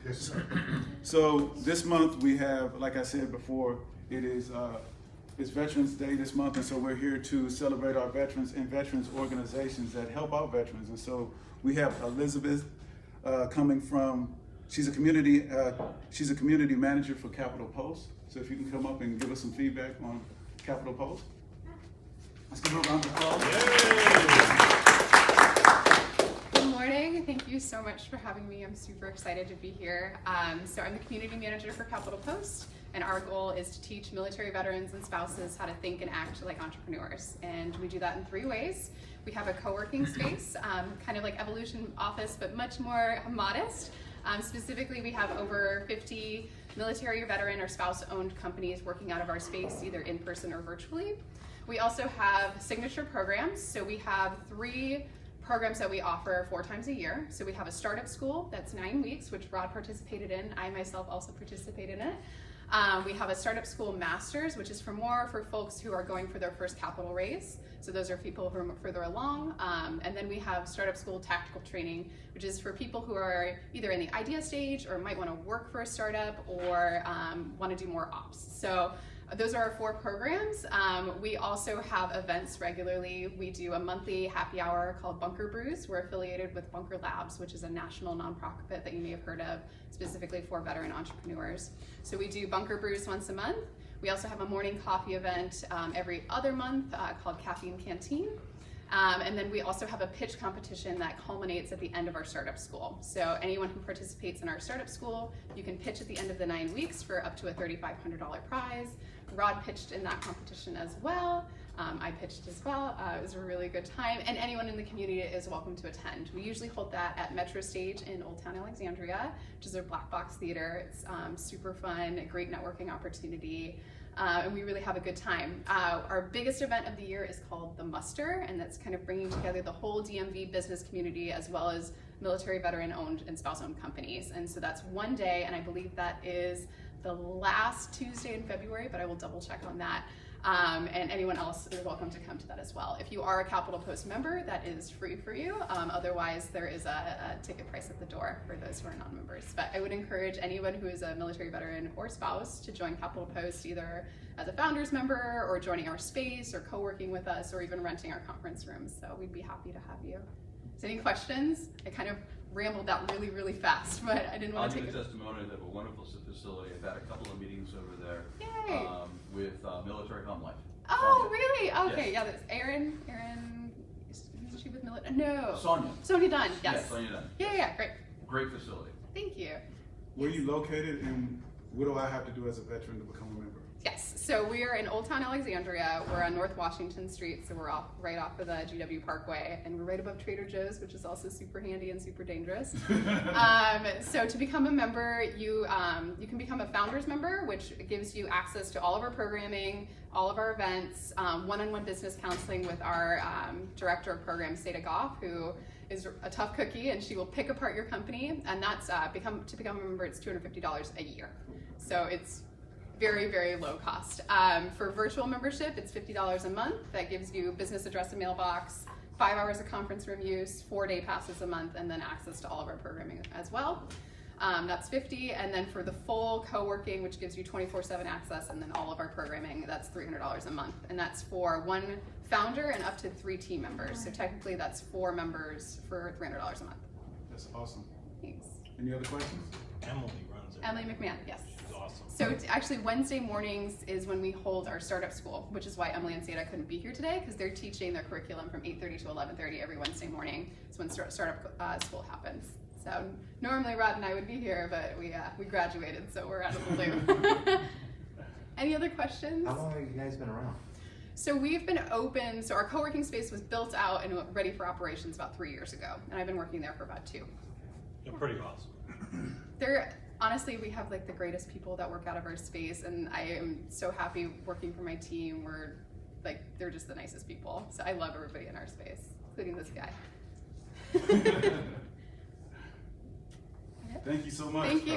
Yes, sir. So this month we have, like I said before, it's Veterans Day this month, and so we're here to celebrate our veterans and veterans organizations that help our veterans. And so we have Elizabeth coming from. She's a community manager for Capitol Post. So if you can come up and give us some feedback on Capitol Post. Let's give her a round of applause. Good morning. Thank you so much for having me. I'm super excited to be here. So I'm the community manager for Capitol Post, and our goal is to teach military veterans and spouses how to think and act like entrepreneurs. And we do that in 3 ways. We have a co-working space, kind of like Evolution Office, but much more modest. Specifically, we have over 50 military, veteran, or spouse-owned companies working out of our space, either in person or virtually. We also have signature programs. So we have 3 programs that we offer 4 times a year. So we have a startup school that's 9 weeks, which Rod participated in. I myself also participated in it. We have a startup school masters, which is for folks who are going for their first capital raise. So those are people who are further along. And then we have startup school tactical training, which is for people who are either in the idea stage or might want to work for a startup or want to do more ops. So those are our 4 programs. We also have events regularly. We do a monthly happy hour called Bunker Brews. We're affiliated with Bunker Labs, which is a national nonprofit that you may have heard of, specifically for veteran entrepreneurs. So we do Bunker Brews once a month. We also have a morning coffee event every other month called Caffeine Canteen. And then we also have a pitch competition that culminates at the end of our startup school. So anyone who participates in our startup school, you can pitch at the end of the 9 weeks for up to a $3,500 prize. Rod pitched in that competition as well. I pitched as well. It was a really good time, and anyone in the community is welcome to attend. We usually hold that at Metro Stage in Old Town Alexandria, which is our black box theater. It's super fun, a great networking opportunity, and we really have a good time. Our biggest event of the year is called the Muster, and that's kind of bringing together the whole DMV business community as well as military, veteran-owned, and spouse-owned companies. And so that's one day, and I believe that is the last Tuesday in February, but I will double check on that. And anyone else is welcome to come to that as well. If you are a Capitol Post member, that is free for you. Otherwise, there is a ticket price at the door for those who are non-members. But I would encourage anyone who is a military veteran or spouse to join Capitol Post either as a founders member or joining our space or co-working with us or even renting our conference rooms. So we'd be happy to have you. So any questions? I kind of rambled that really, really fast, but I didn't want to take I'll give a testimony of a wonderful facility. I've had a couple of meetings over there. Yay. With Military Home Life. Oh, Sonia. really? Okay, Yes. yeah, that's Erin, isn't she with military? No. Sonia Dunn, yes. Yes, Sonia Dunn. Yeah, great. Great facility. Thank you. Where are you located, and what do I have to do as a veteran to become a member? Yes, so we are in Old Town Alexandria. We're on North Washington Street, so we're right off of the GW Parkway, and we're right above Trader Joe's, which is also super handy and super dangerous. So to become a member, you can become a founders member, which gives you access to all of our programming, all of our events, one-on-one business counseling with our director of programs, Seda Goff, who is a tough cookie, and she will pick apart your company, and that's to become a member, it's $250 a year. So it's very, very low cost. For virtual membership, it's $50 a month. That gives you business address and mailbox, 5 hours of conference room use, 4-day passes a month, and then access to all of our programming as well. That's $50, and then for the full co-working, which gives you 24/7 access, and then all of our programming, that's $300 a month, and that's for 1 founder and up to 3 team members. So technically, that's 4 members for $300 a month. That's awesome. Thanks. Any other questions? Emily runs it. Emily McMahon, yes. She's awesome. So actually Wednesday mornings is when we hold our startup school, which is why Emily and Seda couldn't be here today, because they're teaching their curriculum from 8:30 to 11:30 every Wednesday morning. It's when startup school happens. So normally Rod and I would be here, but we graduated, so we're out of the loop. Any other questions? How long have you guys been around? So we've been open, so our co-working space was built out and ready for operations about 3 years ago, and I've been working there for about 2. They're pretty awesome. Honestly, we have like the greatest people that work out of our space, and I am so happy working for my team. They're just the nicest people. So I love everybody in our space, including this guy. Thank you so much. Thank you.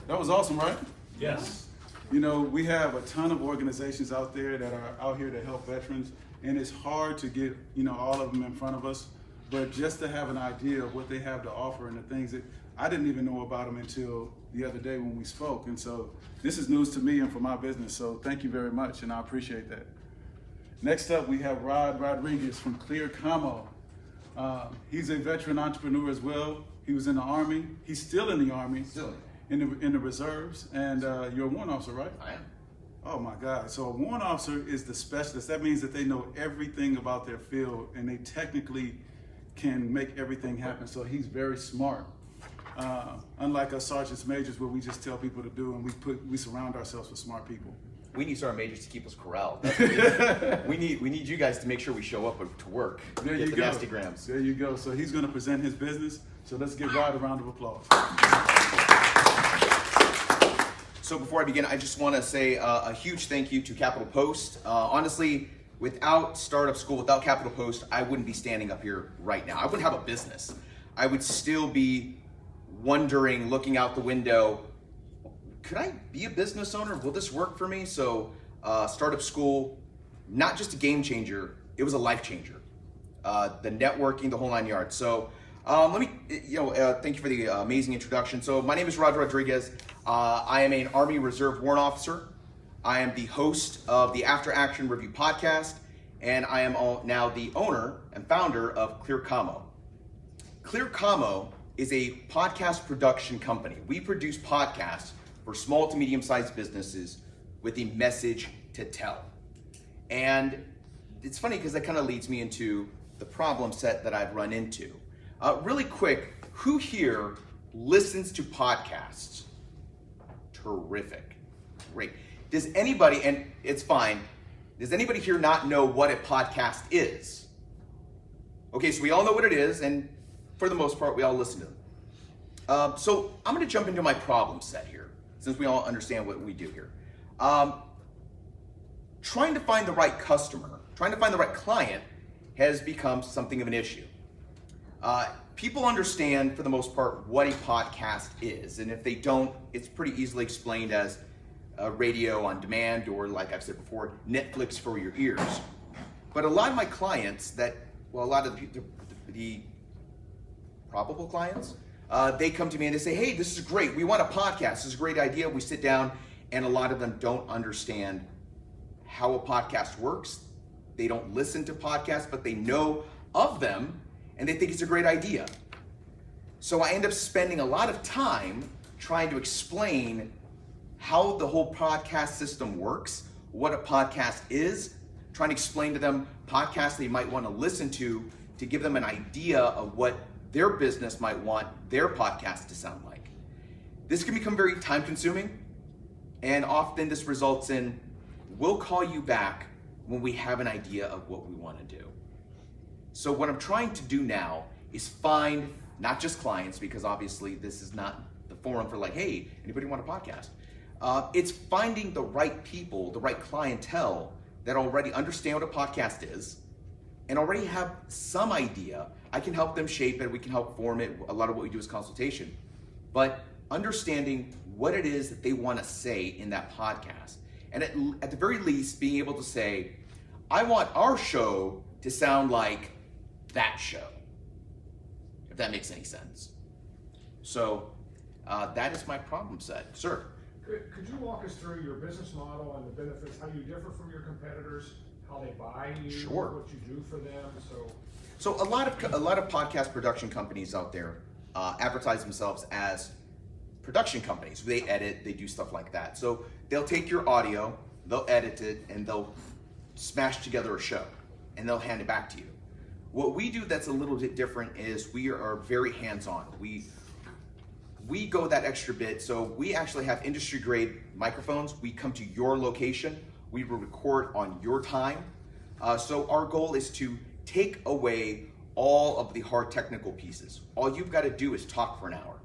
That was awesome, right? Yes. You know, we have a ton of organizations out there that are out here to help veterans, and it's hard to get, all of them in front of us. but just to have an idea of what they have to offer and the things that I didn't even know about them until the other day when we spoke. And so this is news to me and for my business. So thank you very much, and I appreciate that. Next up, we have Rod Rodriguez from Commo. He's a veteran entrepreneur as well. He was in the Army. He's still in the Army. Still. In the reserves. And you're a warrant officer, right? I am. Oh my God. So a warrant officer is the specialist. That means that they know everything about their field and they technically can make everything happen. So he's very smart. Unlike us sergeants majors where we just tell people to do and we surround ourselves with smart people. We need sergeant majors to keep us corralled. That's what we need you guys to make sure we show up to work. There Get you the go. nasty grams. There you go. So he's going to present his business. So let's give Rod a round of applause. So before I begin, I just want to say a huge thank you to Capital Post. Honestly, without Startup School, without Capital Post, I wouldn't be standing up here right now. I wouldn't have a business. I would still be wondering, looking out the window, could I be a business owner? Will this work for me? So Startup School, not just a game changer, it was a life changer. The networking, the whole 9 yards. So thank you for the amazing introduction. So my name is Rod Rodriguez. I am an Army Reserve Warrant Officer. I am the host of the After Action Review podcast, and I am now the owner and founder of Commo. Commo is a podcast production company. We produce podcasts for small to medium-sized businesses with a message to tell. And it's funny because that kind of leads me into the problem set that I've run into. Really quick, who here listens to podcasts? Terrific. Great. Does anybody, and it's fine, does anybody here not know what a podcast is? Okay, so we all know what it is, and for the most part, we all listen to them. So I'm going to jump into my problem set here, since we all understand what we do here. Trying to find the right customer, trying to find the right client has become something of an issue. People understand, for the most part, what a podcast is, and if they don't, it's pretty easily explained as radio on demand, or like I've said before, Netflix for your ears. But a lot of my clients a lot of the probable clients, they come to me and they say, hey, this is great. We want a podcast. This is a great idea. We sit down, and a lot of them don't understand how a podcast works. They don't listen to podcasts, but they know of them, and they think it's a great idea. So I end up spending a lot of time trying to explain how the whole podcast system works, what a podcast is, trying to explain to them podcasts they might want to listen to give them an idea of what their business might want their podcast to sound like. This can become very time consuming, and often this results in, we'll call you back when we have an idea of what we want to do. So what I'm trying to do now is find not just clients, because obviously this is not the forum for like, hey, anybody want a podcast? It's finding the right people, the right clientele that already understand what a podcast is and already have some idea. I can help them shape it, we can help form it. A lot of what we do is consultation. But understanding what it is that they want to say in that podcast. And at the very least, being able to say, I want our show to sound like that show, if that makes any sense. So that is my problem set. Sir? Could you walk us through your business model and the benefits, how you differ from your competitors, how they buy you, Sure. what you do for them? So a lot of podcast production companies out there advertise themselves as production companies. They edit, they do stuff like that. So they'll take your audio, they'll edit it, and they'll smash together a show, and they'll hand it back to you. What we do that's a little bit different is we are very hands-on. We go that extra bit, so we actually have industry-grade microphones. We come to your location. We will record on your time. So our goal is to take away all of the hard technical pieces. All you've got to do is talk for an hour.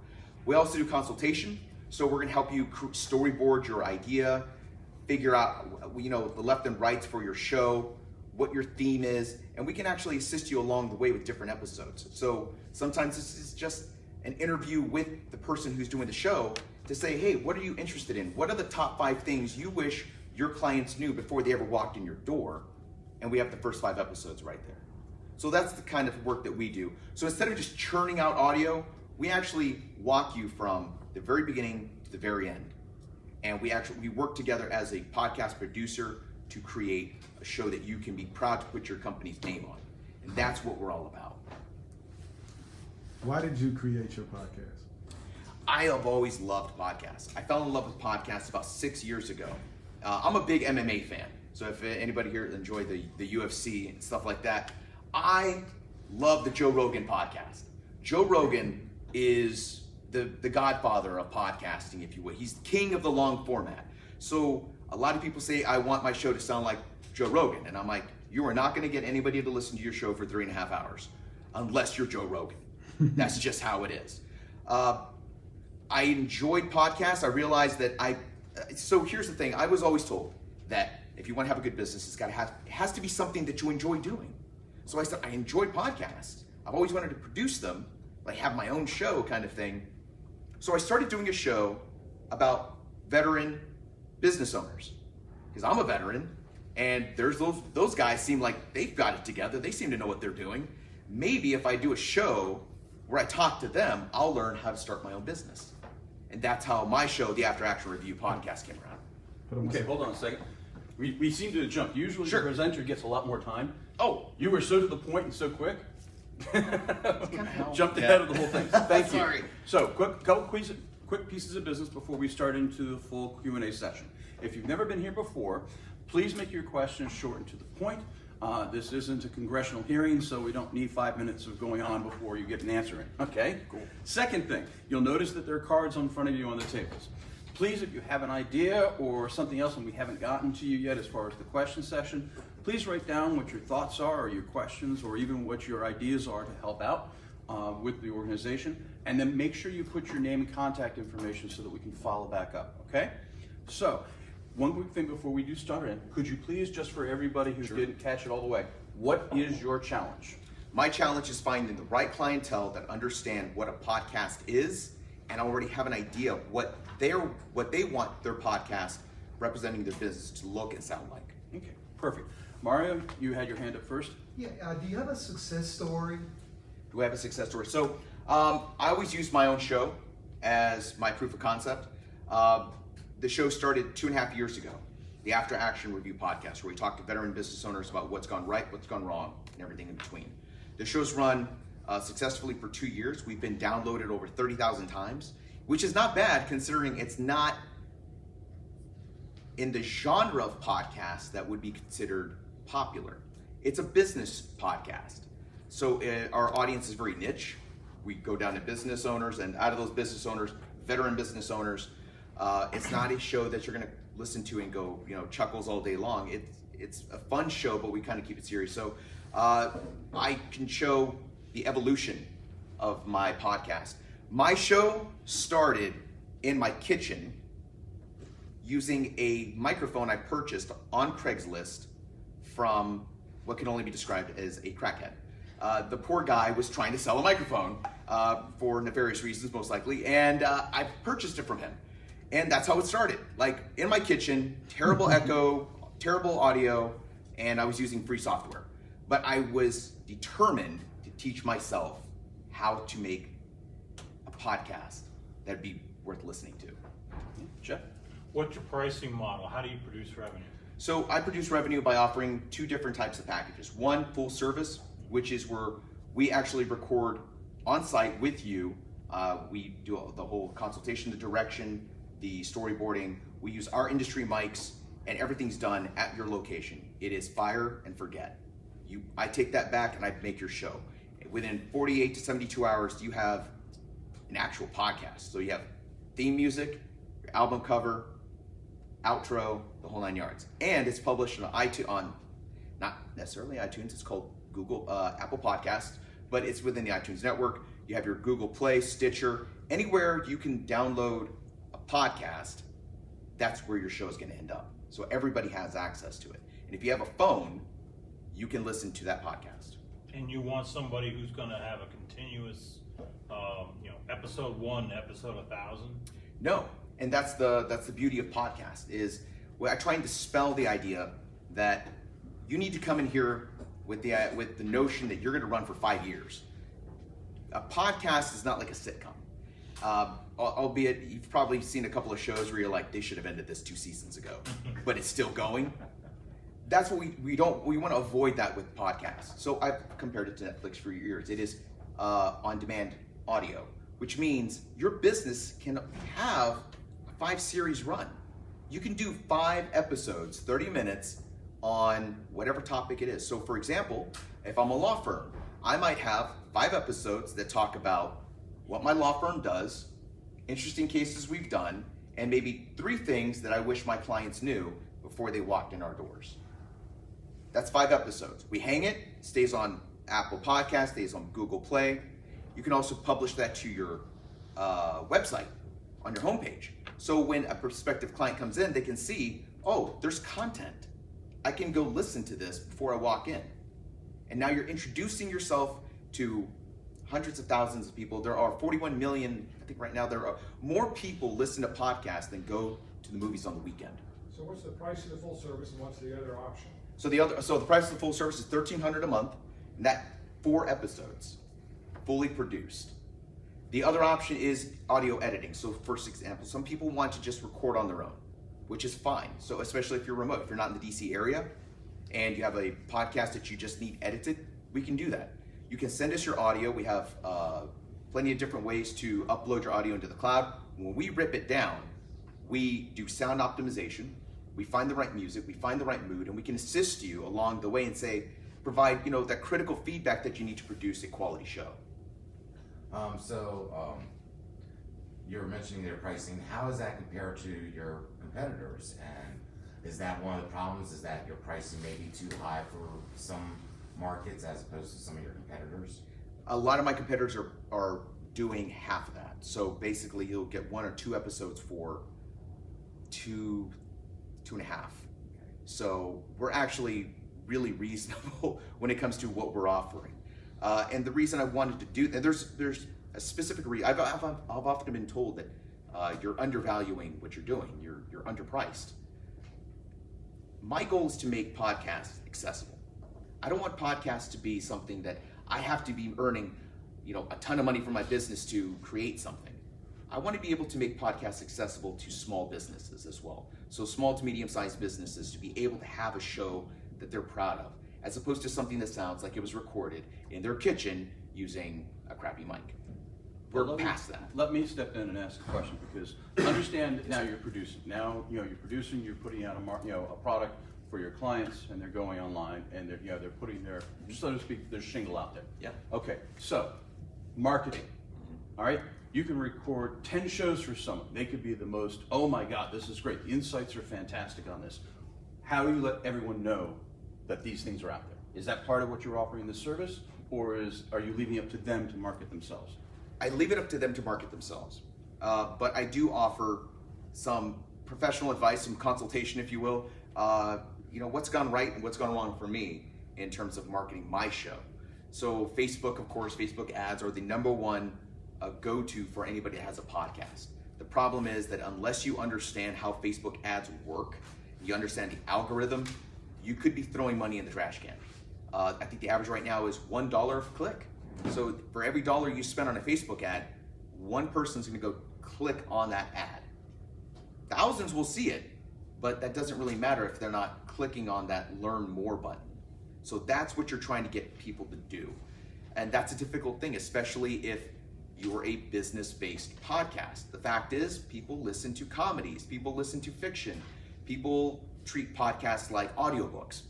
We also do consultation, so we're going to help you storyboard your idea, figure out the left and rights for your show, what your theme is, and we can actually assist you along the way with different episodes. So sometimes this is just an interview with the person who's doing the show to say, hey, what are you interested in? What are the top 5 things you wish your clients knew before they ever walked in your door? And we have the first 5 episodes right there. So that's the kind of work that we do. So instead of just churning out audio, we actually walk you from the very beginning to the very end. And we work together as a podcast producer to create a show that you can be proud to put your company's name on. And that's what we're all about. Why did you create your podcast? I have always loved podcasts. I fell in love with podcasts about 6 years ago. I'm a big MMA fan. So if anybody here enjoyed the UFC and stuff like that, I love the Joe Rogan podcast. Joe Rogan is the godfather of podcasting, if you will. He's the king of the long format. So a lot of people say, I want my show to sound like Joe Rogan. And I'm like, you are not going to get anybody to listen to your show for 3.5 hours unless you're Joe Rogan. That's just how it is. I enjoyed podcasts. I realized that so here's the thing. I was always told that if you want to have a good business, it has to be something that you enjoy doing. So I said, I enjoy podcasts. I've always wanted to produce them, like have my own show kind of thing. So I started doing a show about veteran business owners, because I'm a veteran, and there's those guys seem like they've got it together. They seem to know what they're doing. Maybe if I do a show where I talk to them, I'll learn how to start my own business. And that's how my show, the After Action Review podcast, came around. Okay, hold on a second. We seem to jump. Usually Sure. the presenter gets a lot more time. Oh, You were so to the point and so quick. how- Jumped Yeah. ahead of the whole thing. Thank you. Sorry. So, couple quick pieces of business before we start into the full Q&A session. If you've never been here before, please make your questions short and to the point. This isn't a congressional hearing, so we don't need 5 minutes of going on before you get an answer in. Okay? Cool. Second thing, you'll notice that there are cards in front of you on the tables. Please, if you have an idea or something else and we haven't gotten to you yet as far as the question session, please write down what your thoughts are or your questions or even what your ideas are to help out with the organization. And then make sure you put your name and contact information so that we can follow back up, okay? So, one quick thing before we do start in, could you please, just for everybody who didn't catch it all the way, what is your challenge? My challenge is finding the right clientele that understand what a podcast is and already have an idea of what they want their podcast representing their business to look and sound like. Okay, perfect. Mario, you had your hand up first. Yeah, do you have a success story? Do we have a success story? So I always use my own show as my proof of concept. The show started 2.5 years ago, the After Action Review podcast, where we talk to veteran business owners about what's gone right, what's gone wrong, and everything in between. The show's run successfully for 2 years. We've been downloaded over 30,000 times, which is not bad considering it's not in the genre of podcast that would be considered popular. It's a business podcast. So our audience is very niche. We go down to business owners, and out of those business owners, veteran business owners, it's not a show that you're gonna listen to and go, chuckles all day long. It's a fun show, but we kind of keep it serious. So I can show the evolution of my podcast. My show started in my kitchen using a microphone I purchased on Craigslist from what can only be described as a crackhead. The poor guy was trying to sell a microphone for nefarious reasons, most likely, and I purchased it from him. And that's how it started. Like, in my kitchen, terrible echo, terrible audio, and I was using free software. But I was determined to teach myself how to make a podcast that'd be worth listening to. Jeff? What's your pricing model? How do you produce revenue? So I produce revenue by offering 2 different types of packages. One, full service, which is where we actually record on site with you. We do the whole consultation, the direction, the storyboarding. We use our industry mics, and everything's done at your location. It is fire and forget. I take that back and I make your show. Within 48 to 72 hours, you have an actual podcast. So you have theme music, your album cover, outro, the whole 9 yards. And it's published on iTunes, not necessarily iTunes, it's called Apple Podcasts, but it's within the iTunes network. You have your Google Play, Stitcher, anywhere you can download a podcast, that's where your show is going to end up. So everybody has access to it. And if you have a phone, you can listen to that podcast. And you want somebody who's going to have a continuous, episode 1, episode 1,000? No, and that's the beauty of podcast is I try and dispel the idea that you need to come in here with the notion that you're going to run for 5 years. A podcast is not like a sitcom. Albeit you've probably seen a couple of shows where you're like, they should have ended this 2 seasons ago, but it's still going. That's what we want to avoid that with podcasts. So I've compared it to Netflix for years. It is on-demand audio, which means your business can have a 5-series run. You can do 5 episodes, 30 minutes on whatever topic it is. So for example, if I'm a law firm, I might have 5 episodes that talk about what my law firm does, interesting cases we've done, and maybe 3 things that I wish my clients knew before they walked in our doors. That's 5 episodes. We hang it, stays on Apple Podcast, stays on Google Play. You can also publish that to your website on your homepage. So when a prospective client comes in, they can see, oh, there's content. I can go listen to this before I walk in. And now you're introducing yourself to hundreds of thousands of people. There are 41 million, I think right now there are more people listen to podcasts than go to the movies on the weekend. So what's the price of the full service and what's the other option? So the price of the full service is $1,300 a month, and that 4 episodes, fully produced. The other option is audio editing. So for example, some people want to just record on their own, which is fine. So especially if you're remote, if you're not in the DC area and you have a podcast that you just need edited, we can do that. You can send us your audio. We have plenty of different ways to upload your audio into the cloud. When we rip it down, we do sound optimization. We find the right music, we find the right mood, and we can assist you along the way and provide that critical feedback that you need to produce a quality show. You were mentioning their pricing. How does that compare to your competitors? And is that one of the problems? Is that your pricing may be too high for some markets as opposed to some of your competitors? A lot of my competitors are doing half of that. So basically, you'll get 1 or 2 episodes for 2.5. So we're actually really reasonable when it comes to what we're offering. And the reason I wanted to do that, there's a specific reason. I've often been told that you're undervaluing what you're doing. You're underpriced. My goal is to make podcasts accessible. I don't want podcasts to be something that I have to be earning, a ton of money for my business to create something. I want to be able to make podcasts accessible to small businesses as well. So small to medium-sized businesses to be able to have a show that they're proud of, as opposed to something that sounds like it was recorded in their kitchen using a crappy mic. We're past that. Let me step in and ask a question, because understand now you're producing. Now you're producing. You're putting out a product for your clients, and they're going online, and they're putting their, so to speak, their shingle out there. Yeah. Okay. So marketing. All right. You can record 10 shows for someone. They could be the most, oh my God, this is great. The insights are fantastic on this. How do you let everyone know that these things are out there? Is that part of what you're offering the service, or are you leaving it up to them to market themselves? I leave it up to them to market themselves. But I do offer some professional advice, some consultation, if you will. What's gone right and what's gone wrong for me in terms of marketing my show. So Facebook, of course, Facebook ads are the #1 go-to for anybody that has a podcast. The problem is that unless you understand how Facebook ads work, you understand the algorithm, you could be throwing money in the trash can. I think the average right now is $1 per click. So for every dollar you spend on a Facebook ad, 1 person's gonna go click on that ad. Thousands will see it, but that doesn't really matter if they're not clicking on that learn more button. So that's what you're trying to get people to do. And that's a difficult thing, especially if you're a business-based podcast. The fact is, people listen to comedies, people listen to fiction, people treat podcasts like audiobooks.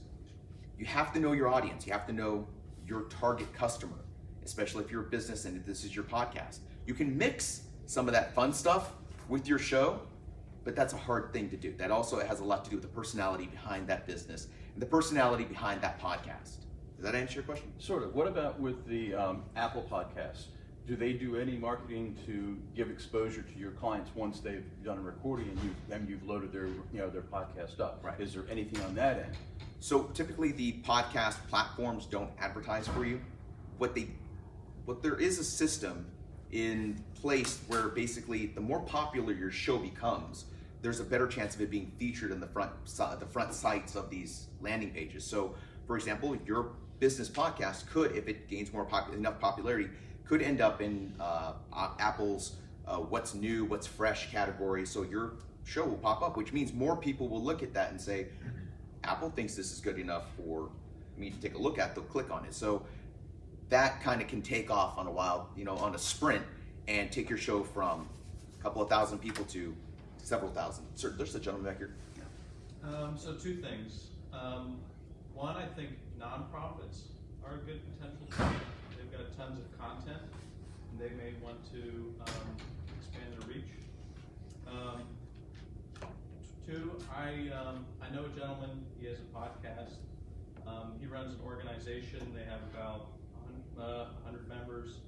You have to know your audience, you have to know your target customer, especially if you're a business and if this is your podcast. You can mix some of that fun stuff with your show, but that's a hard thing to do. That also has a lot to do with the personality behind that business and the personality behind that podcast. Does that answer your question? Sort of. What about with the Apple Podcasts? Do they do any marketing to give exposure to your clients once they've done a recording and you've loaded their podcast up? Right. Is there anything on that end? So typically the podcast platforms don't advertise for you. What there is a system in place where basically the more popular your show becomes, there's a better chance of it being featured in the front sites of these landing pages. So for example, your business podcast could, if it gains enough popularity, could end up in Apple's what's new, what's fresh category. So your show will pop up, which means more people will look at that and say, Apple thinks this is good enough for me to take a look at. They'll click on it. So that kind of can take off on on a sprint, and take your show from a couple of thousand people to several thousand. Sir, there's a gentleman back here. So two things. One, I think nonprofits are a good potential target. They've got tons of content, and they may want to expand their reach. Two, I know a gentleman. He has a podcast. He runs an organization. They have about 100 members.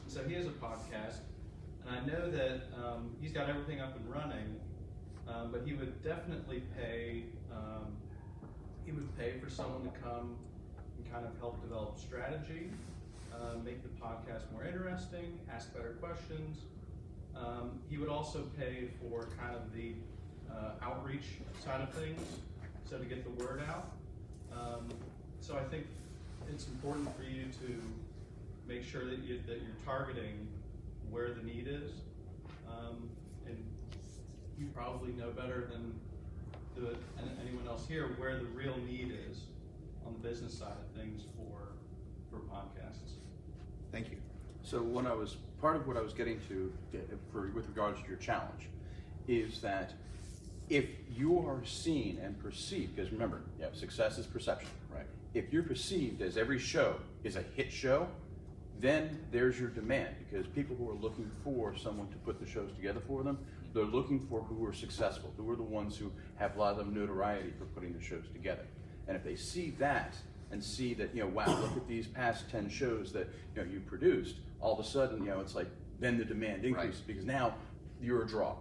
So he has a podcast, and I know that he's got everything up and running. But he would definitely pay. He would pay for someone to come and kind of help develop strategy, make the podcast more interesting, ask better questions. He would also pay for kind of the outreach side of things, so to get the word out. So I think it's important for you to make sure that you're targeting where the need is, and you probably know better than anyone else here where the real need is on the business side of things for podcasts. Thank you. So part of what I was getting to with regards to your challenge is that if you are seen and perceived, because remember, success is perception. Right. If you're perceived as every show is a hit show, then there's your demand, because people who are looking for someone to put the shows together for them, they're looking for who are successful, who are the ones who have a lot of notoriety for putting the shows together. And if they see that and see that, wow, look at these past 10 shows that you produced, all of a sudden, it's like, then the demand increases, Right. because now you're a draw,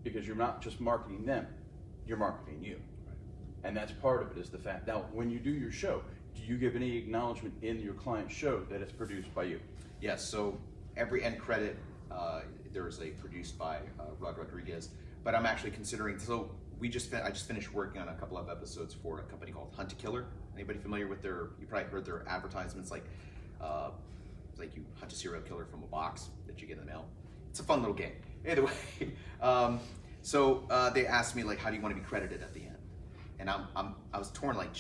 because you're not just marketing them, you're marketing you. Right. And that's part of it, is the fact. Now, when you do your show, do you give any acknowledgement in your client's show that it's produced by you? Yes, so every end credit, there is a produced by Rod Rodriguez, but I'm actually considering, so I just finished working on a couple of episodes for a company called Hunt a Killer. Anybody familiar with you probably heard their advertisements, like you hunt a serial killer from a box that you get in the mail. It's a fun little game. Either way, so they asked me, like, how do you want to be credited at the end? And I was torn, like,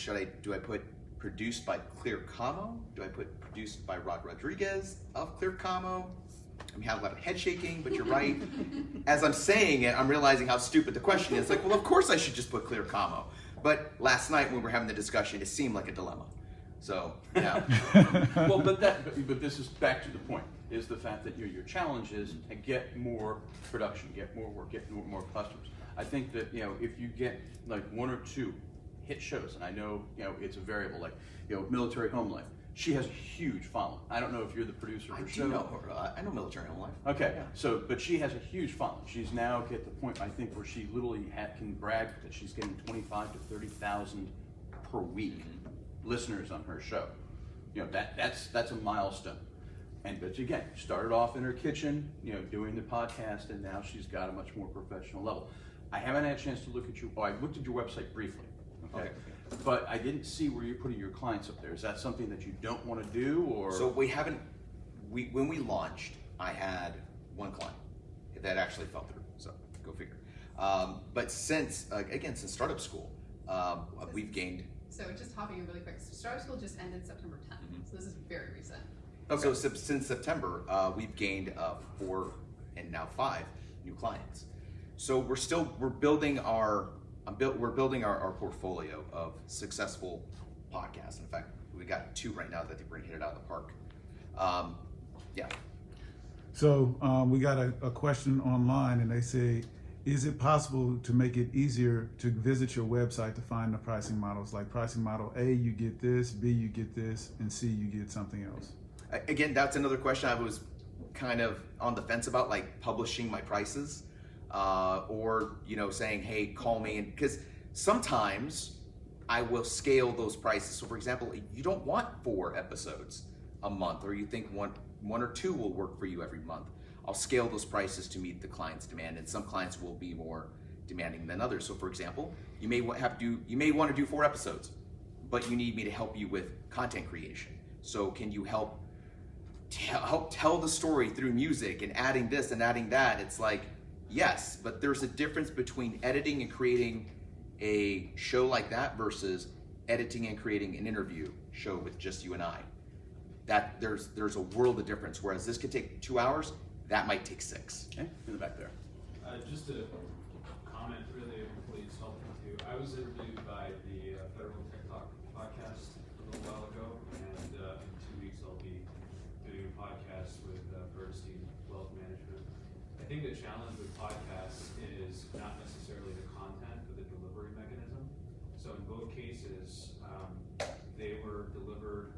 do I put produced by Clear Commo? Do I put produced by Rod Rodriguez of Clear Commo? I mean, I have a lot of head shaking, but you're right. As I'm saying it, I'm realizing how stupid the question is. Like, well, of course I should just put Clear Commo. But last night when we were having the discussion, it seemed like a dilemma. So, yeah. Well, but this is back to the point, is the fact that your challenge is to get more production, get more work, get more customers. I think that, if you get like one or two hit shows, and I know, it's a variable, like, Military Home Life. She has a huge following. I don't know if you're the producer of her show. I do know her. I know Military Home Life. Okay, Yeah. so, but she has a huge following. She's now at the point, I think, where she literally can brag that she's getting 25 to 30,000 per week listeners on her show. That's a milestone. But again, started off in her kitchen, doing the podcast, and now she's got a much more professional level. I haven't had a chance to look at I looked at your website briefly. Okay. But I didn't see where you're putting your clients up there. Is that something that you don't want to do, or? So when we launched, I had one client that actually fell through. So go figure. But since startup school, we've gained. So just hopping in really quick. So startup school just ended September 10th. So this is very recent. Okay. So since September, we've gained 4 and now 5 new clients. So we're building our portfolio of successful podcasts. In fact, we got 2 right now that we're gonna hit it out of the park. Yeah. So we got a question online, and they say, is it possible to make it easier to visit your website to find the pricing models? Like pricing model A, you get this, B, you get this, and C, you get something else. Again, that's another question I was kind of on the fence about, like publishing my prices, or saying, hey, call me, because sometimes I will scale those prices. So for example, you don't want 4 episodes a month, or you think one or 2 will work for you every month. I'll scale those prices to meet the client's demand, and some clients will be more demanding than others. So for example, you may want to do 4 episodes, but you need me to help you with content creation. So can you help tell the story through music and adding this and adding that? It's like, yes, but there's a difference between editing and creating a show like that versus editing and creating an interview show with just you and I. That there's a world of difference. Whereas this could take 2 hours, that might take 6. Okay, in the back there. Just a comment, really, please help me too. I was interviewed by the Federal Tech Talk podcast a little while ago, and in 2 weeks I'll be doing a podcast with Bernstein Wealth Management. I think the challenge with podcasts is not necessarily the content, but the delivery mechanism. So in both cases, they were delivered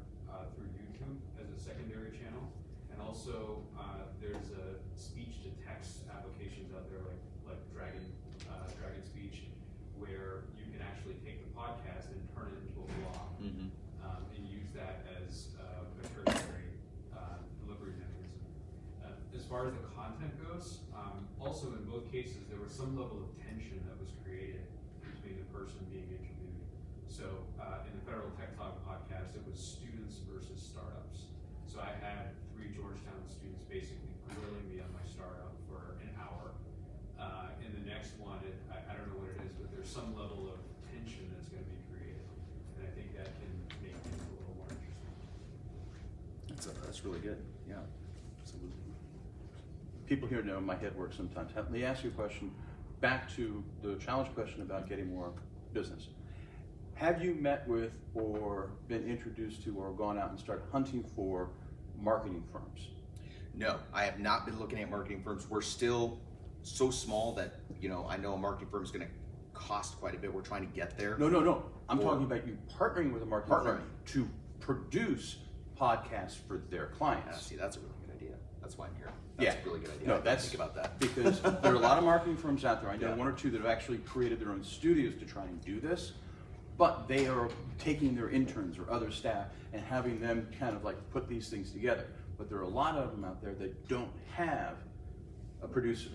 through YouTube as a secondary channel, and also there's a speech-to-text applications out there like Dragon Speech, where you can actually take the podcast and turn it into a blog, and use that as a tertiary delivery mechanism. As far as the content goes, also in both cases there was some level of tension that was created between the person being interviewed. So in the Federal Tech Talk podcast, it was students versus startups. So I had 3 Georgetown students basically grilling me on my startup for an hour. In the next one, I don't know what it is, but there's some level of tension that's going to be created. And I think that can make things a little more interesting. That's really good. Yeah, absolutely. People here know my head works sometimes. Let me ask you a question, back to the challenge question about getting more business. Have you met with or been introduced to or gone out and started hunting for marketing firms? No, I have not been looking at marketing firms. We're still so small that, I know a marketing firm is going to cost quite a bit. We're trying to get there. No. I'm talking about you partnering with a marketing Partnering. firm to produce podcasts for their clients. Yeah, see, that's a really good idea. That's why I'm here. Yeah. That's a really good idea. No, I didn't that's think about that. because there are a lot of marketing firms out there. I know Yeah. 1 or 2 that have actually created their own studios to try and do this, but they are taking their interns or other staff and having them kind of like put these things together. But there are a lot of them out there that don't have a producer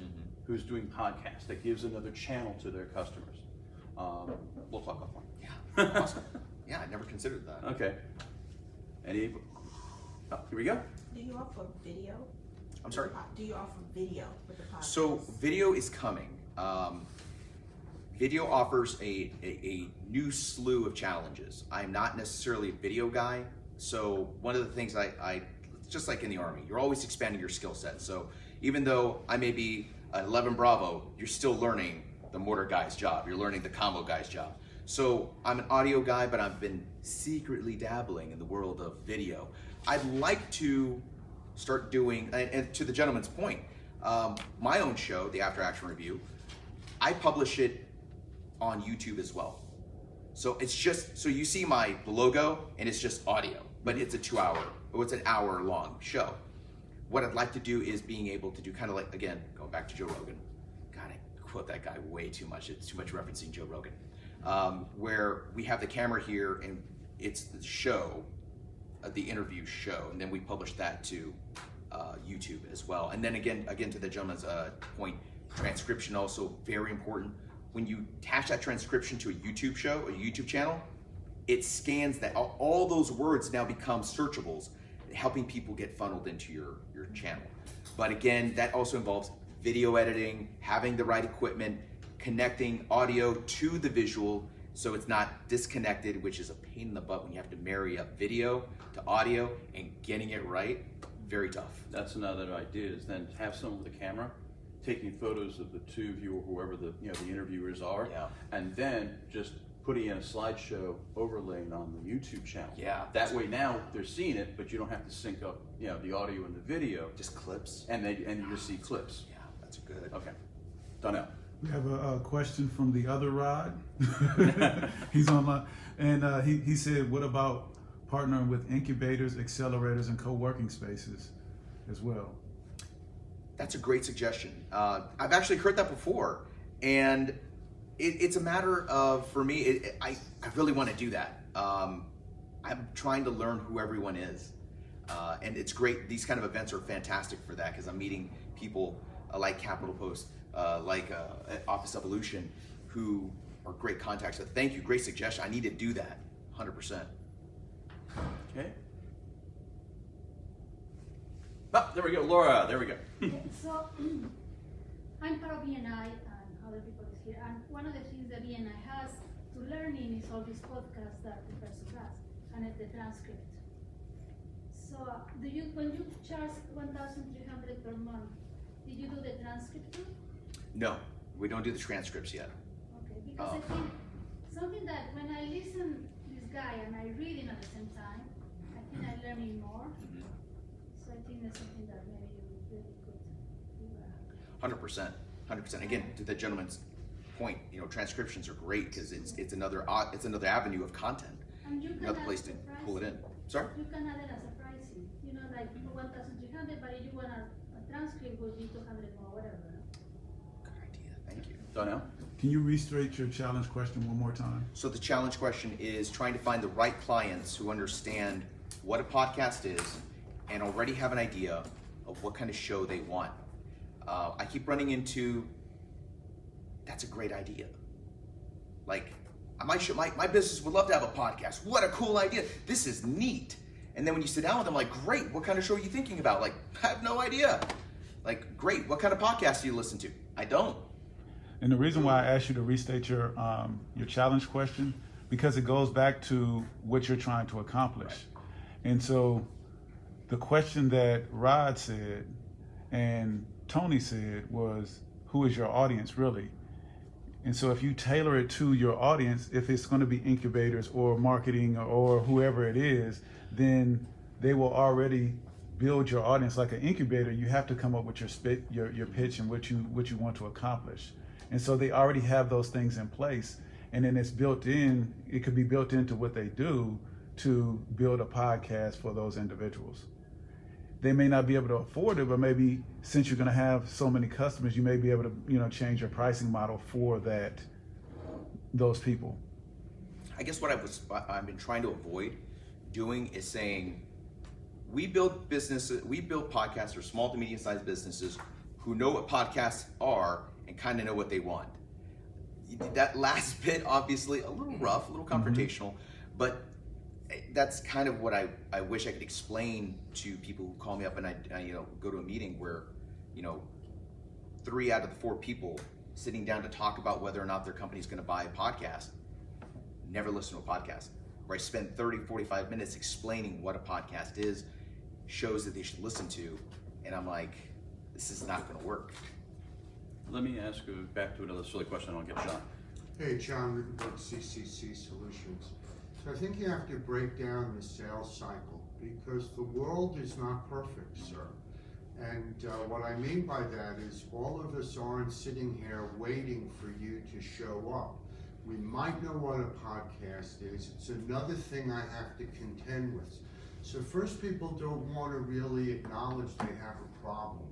who's doing podcasts that gives another channel to their customers. We'll talk offline. Yeah, awesome. Yeah, I never considered that. Okay. Here we go. Do you offer video? I'm sorry? Do you offer video with the podcast? So video is coming. Video offers a new slew of challenges. I'm not necessarily a video guy, so one of the things I just like in the Army, you're always expanding your skill set. So even though I may be an 11 Bravo, you're still learning the mortar guy's job. You're learning the commo guy's job. So I'm an audio guy, but I've been secretly dabbling in the world of video. I'd like to start doing, and to the gentleman's point, my own show, the After Action Review, I publish it on YouTube as well. So it's just, so you see my logo and it's just audio, but it's an hour long show. What I'd like to do is being able to do kind of like, again, going back to Joe Rogan. God, I quote that guy way too much. It's too much referencing Joe Rogan. Where we have the camera here and it's the show, the interview show, and then we publish that to YouTube as well. And then again to the gentleman's point, transcription also very important. When you attach that transcription to a YouTube show, a YouTube channel, it scans that, all those words now become searchables, helping people get funneled into your channel. But again, that also involves video editing, having the right equipment, connecting audio to the visual so it's not disconnected, which is a pain in the butt when you have to marry up video to audio and getting it right. Very tough. That's another idea, is then have someone with a camera taking photos of the two of you or whoever the interviewers are, Yeah. and then just putting in a slideshow overlaying on the YouTube channel. Yeah. That way now they're seeing it, but you don't have to sync up the audio and the video, Just clips. and you just see clips. Yeah, that's good. Okay, Donnell. We have a question from the other Rod. He's online, and he said, "What about partnering with incubators, accelerators, and co-working spaces as well?" That's a great suggestion. I've actually heard that before, and it's a matter of, for me, I really want to do that. I'm trying to learn who everyone is, and it's great. These kind of events are fantastic for that because I'm meeting people like Capital Post, like Office Evolution, who are great contacts. So thank you, great suggestion. I need to do that, 100%. Okay. Oh, there we go, Laura. There we go. Okay, so I'm part of BNI and other people is here. And one of the things that BNI has to learning is all these podcasts that the person has and the transcript. So when you charge 1,300 per month, did you do the transcript too? No, we don't do the transcripts yet. Okay, because I think something that when I listen this guy and I read him at the same time, I think I'm learning more. So I think that's something that maybe you really could do. 100%. 100%. Again, to the gentleman's point, transcriptions are great because it's another avenue of content, And you can another add place to the pull it in. pricing. Sorry. You can add it as a pricing, like 1,300, but if you want a transcript, would be 200 more, whatever. Good idea. Thank you. Donnell? Can you restate your challenge question one more time? So the challenge question is trying to find the right clients who understand what a podcast is and already have an idea of what kind of show they want. I keep running into, that's a great idea. Like, my business would love to have a podcast. What a cool idea. This is neat. And then when you sit down with them, like, great, what kind of show are you thinking about? Like, I have no idea. Like, great, what kind of podcast do you listen to? I don't. And the reason why I asked you to restate your challenge question, because it goes back to what you're trying to accomplish. Right. And so the question that Rod said and Tony said was, who is your audience really? And so if you tailor it to your audience, if it's going to be incubators or marketing or whoever it is, then they will already build your audience. Like an incubator, you have to come up with your pitch and what you want to accomplish. And so they already have those things in place, and then it's built in. It could be built into what they do to build a podcast for those individuals. They may not be able to afford it, but maybe since you're going to have so many customers, you may be able to change your pricing model for those people. I guess what I've been trying to avoid doing is saying we build podcasts or small to medium sized businesses who know what podcasts are and kind of know what they want. That last bit, obviously, a little rough, a little confrontational, but that's kind of what I wish I could explain to people who call me up and I go to a meeting where 3 out of the 4 people sitting down to talk about whether or not their company's going to buy a podcast never listen to a podcast, where I spend 30-45 minutes explaining what a podcast is, shows that they should listen to, and I'm like, this is not going to work. Let me ask you back to another silly question, and I'll get John. Hey, John Rittenberg, CCC Solutions. So I think you have to break down the sales cycle because the world is not perfect, sir. And what I mean by that is all of us aren't sitting here waiting for you to show up. We might know what a podcast is. It's another thing I have to contend with. So first, people don't want to really acknowledge they have a problem.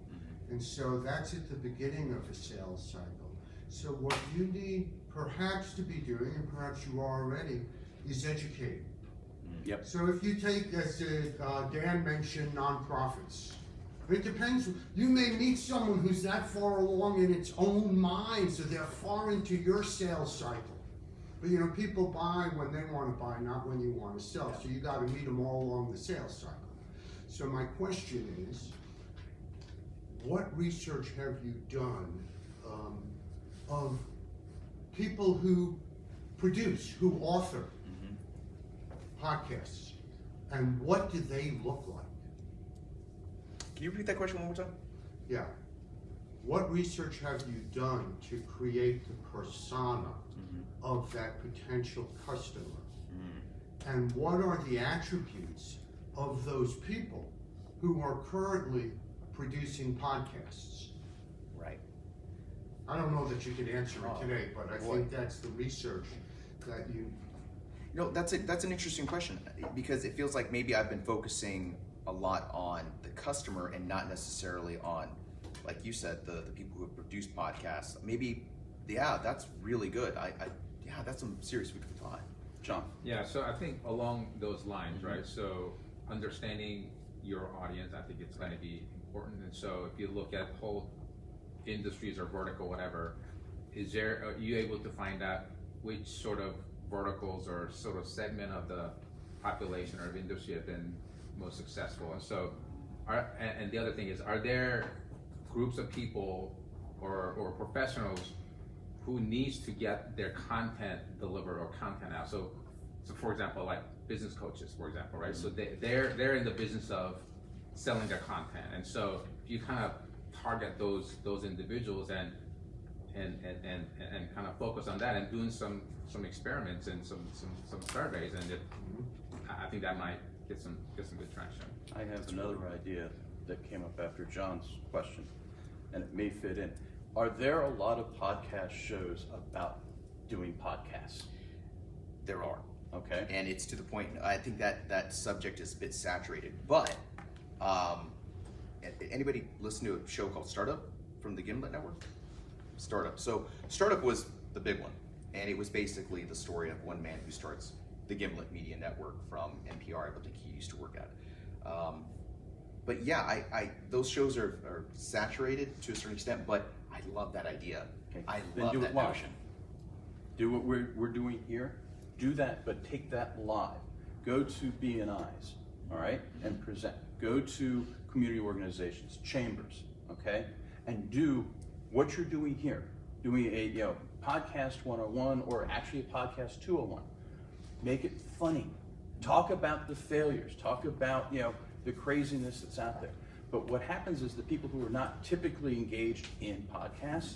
And so that's at the beginning of a sales cycle. So what you need perhaps to be doing, and perhaps you are already, is educating. Yep. So if you take, as Dan mentioned, nonprofits. It depends. You may meet someone who's that far along in its own mind, so they're far into your sales cycle. But people buy when they want to buy, not when you want to sell. So you got to meet them all along the sales cycle. So my question is, what research have you done of people who produce, who author podcasts, and what do they look like? Can you repeat that question one more time? Yeah. What research have you done to create the persona of that potential customer? And what are the attributes of those people who are currently producing podcasts? Right. I don't know that you could answer it today, but I think that's the research that you... That's an interesting question, because it feels like maybe I've been focusing a lot on the customer and not necessarily on, like you said, the people who have produced podcasts. Maybe, yeah, that's really good. Yeah, that's some serious food for thought. John? Yeah, so I think along those lines, right? So understanding your audience, I think it's going to be important. And so if you look at whole industries or vertical, whatever, are you able to find out which sort of verticals or sort of segment of the population or of industry have been most successful? And so, and the other thing is, are there groups of people or professionals who needs to get their content delivered or content out? So for example, like business coaches, for example, right? So they're in the business of selling their content, and so you kind of target those individuals and kind of focus on that and doing some experiments and some surveys, and I think that might get some good traction. I have another idea that came up after John's question, and it may fit in. Are there a lot of podcast shows about doing podcasts? There are. Okay. And it's to the point, I think that subject is a bit saturated, but anybody listen to a show called Startup from the Gimlet Network? Startup. So Startup was the big one, and it was basically the story of one man who starts the Gimlet Media Network from NPR. I think he used to work at it. But yeah, I those shows are saturated to a certain extent, but I love that idea. Okay. I Then love do that it live. notion. Do what we're doing here. Do that, but take that live. Go to BNIs, all right, and present. Go to community organizations, chambers, okay, and do what you're doing here. Doing a podcast 101 or actually a podcast 201. Make it funny. Talk about the failures. Talk about the craziness that's out there. But what happens is the people who are not typically engaged in podcasts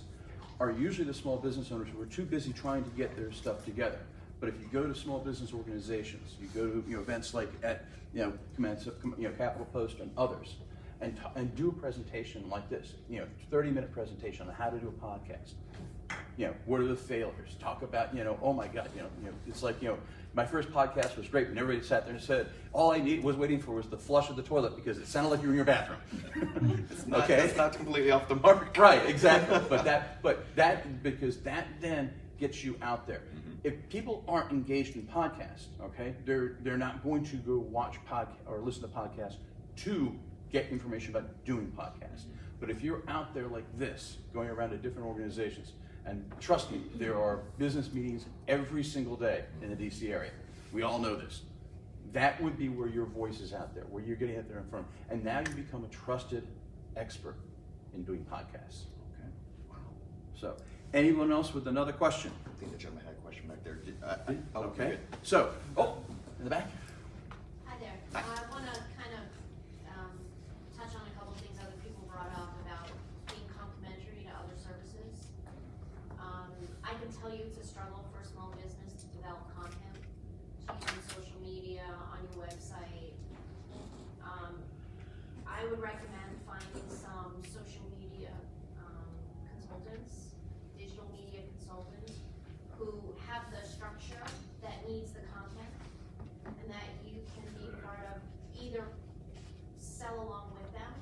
are usually the small business owners who are too busy trying to get their stuff together. But if you go to small business organizations, you go to events like at Capital Post and others, and do a presentation like this, 30-minute presentation on how to do a podcast. What are the failures? Talk about oh my God, it's like my first podcast was great, and everybody sat there and said all I was waiting for was the flush of the toilet because it sounded like you were in your bathroom. That's not completely off the mark. Right, exactly. But that because that then gets you out there. If people aren't engaged in podcasts, okay, they're not going to go watch podcast or listen to podcasts to get information about doing podcasts. But if you're out there like this, going around to different organizations, and trust me, there are business meetings every single day in the DC area. We all know this. That would be where your voice is out there, where you're getting out there in front. And now you become a trusted expert in doing podcasts. Okay. Wow. So, anyone else with another question? I think the gentleman had a question back there. Okay. So, in the back. Hi there. I want to kind of touch on a couple of things other people brought up about being complementary to other services. I can tell you it's a struggle for a small business to develop content, to use social media, on your website. I would recommend finding some social media consultants, digital media consultants, who have the structure that needs the content, and that you can be part of, either sell along with them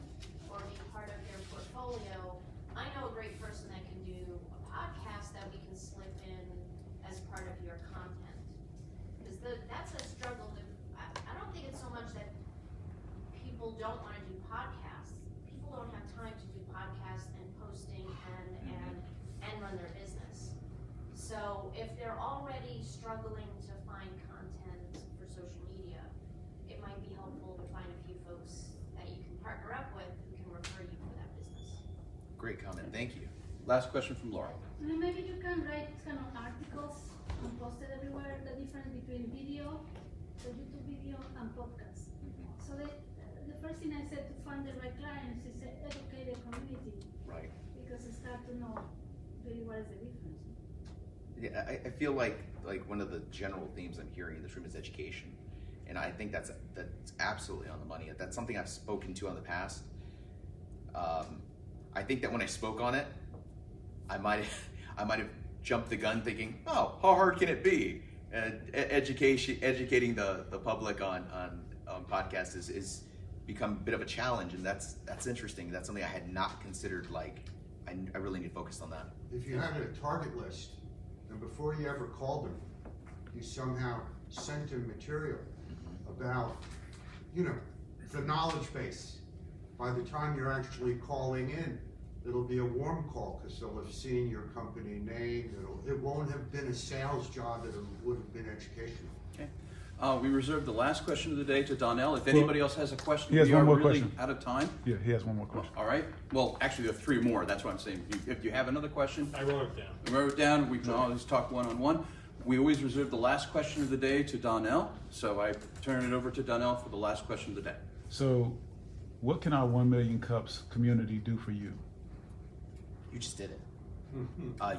or be part of their portfolio. I know a great person that can do a podcast that we can slip in as part of your content. Because that's a struggle. I don't think it's so much that people don't want to do podcasts. People don't have time to do podcasts and posting and run their business. So if they're already struggling to find content for social media, it might be helpful to find a few folks that you can partner up with who can refer you for that business. Great comment. Thank you. Last question from Laura. And maybe you can write kind of articles and post it everywhere, the difference between video, the YouTube video, and podcast. So the first thing I said to find the right clients is educate the community. Right. Because it's hard to know really what is the difference. Yeah, I feel like one of the general themes I'm hearing in this room is education, and I think that's absolutely on the money. That's something I've spoken to in the past. I think that when I spoke on it, I might have jumped the gun, thinking, "Oh, how hard can it be?" And educating the public on podcasts is become a bit of a challenge, and that's interesting. That's something I had not considered. I really need to focus on that. If you had a target list, and before you ever called them, you somehow sent them material about, the knowledge base. By the time you're actually calling in, It'll be a warm call because they'll have seen your company name. It won't have been a sales job, it would have been educational. Okay. We reserve the last question of the day to Donnell. If anybody else has a question, he has we one are more really question. out of time. Yeah, he has one more question. All right. Well, actually, there are 3 more. That's what I'm saying. If you have another question, I wrote it down. we wrote it down. We can always talk one-on-one. We always reserve the last question of the day to Donnell. So I turn it over to Donnell for the last question of the day. So, what can our 1 Million Cups community do for you? You just did it.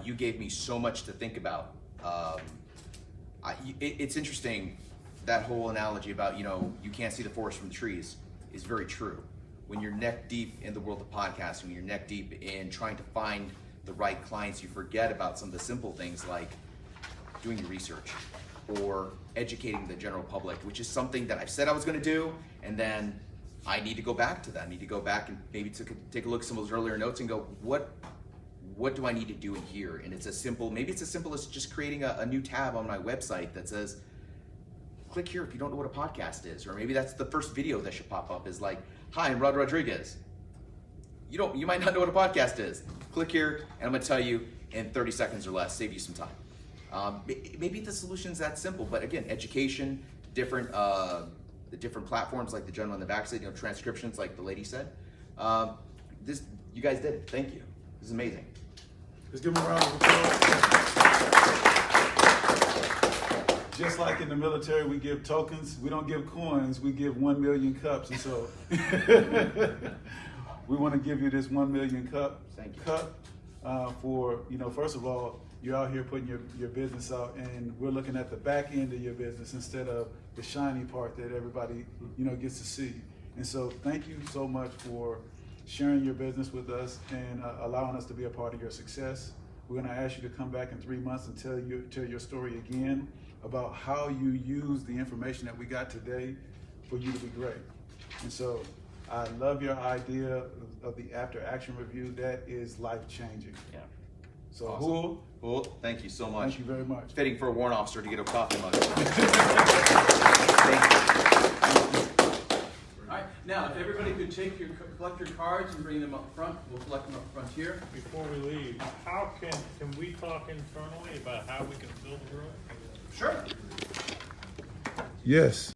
You gave me so much to think about. It's interesting, that whole analogy about, you can't see the forest from the trees is very true. When you're neck deep in the world of podcasting, when you're neck deep in trying to find the right clients, you forget about some of the simple things like doing your research or educating the general public, which is something that I've said I was going to do, and then I need to go back to that. I need to go back and maybe take a look at some of those earlier notes and go, what do I need to do in here? And maybe it's as simple as just creating a new tab on my website that says, click here if you don't know what a podcast is. Or maybe that's the first video that should pop up is like, hi, I'm Rod Rodriguez. You might not know what a podcast is. Click here and I'm gonna tell you in 30 seconds or less, save you some time. Maybe the solution's that simple, but again, education, the different platforms like the gentleman in the back said, transcriptions like the lady said. You guys did it, thank you. This is amazing. Let's give them a round of applause. Just like in the military, we give tokens. We don't give coins. We give 1 million cups. And so we want to give you this 1 million cup. Thank you. For, first of all, you're out here putting your business out, and we're looking at the back end of your business instead of the shiny part that everybody, gets to see. And so thank you so much for sharing your business with us and allowing us to be a part of your success. We're going to ask you to come back in 3 months and tell your story again about how you use the information that we got today for you to be great. And so I love your idea of the after action review. That is life changing. Yeah. So Awesome. Hul, thank you so much. Thank you very much. Fitting for a warrant officer to get a coffee mug. All right. Now, if everybody could collect your cards and bring them up front, we'll collect them up front here. Before we leave, how can we talk internally about how we can fill the room? Sure. Yes.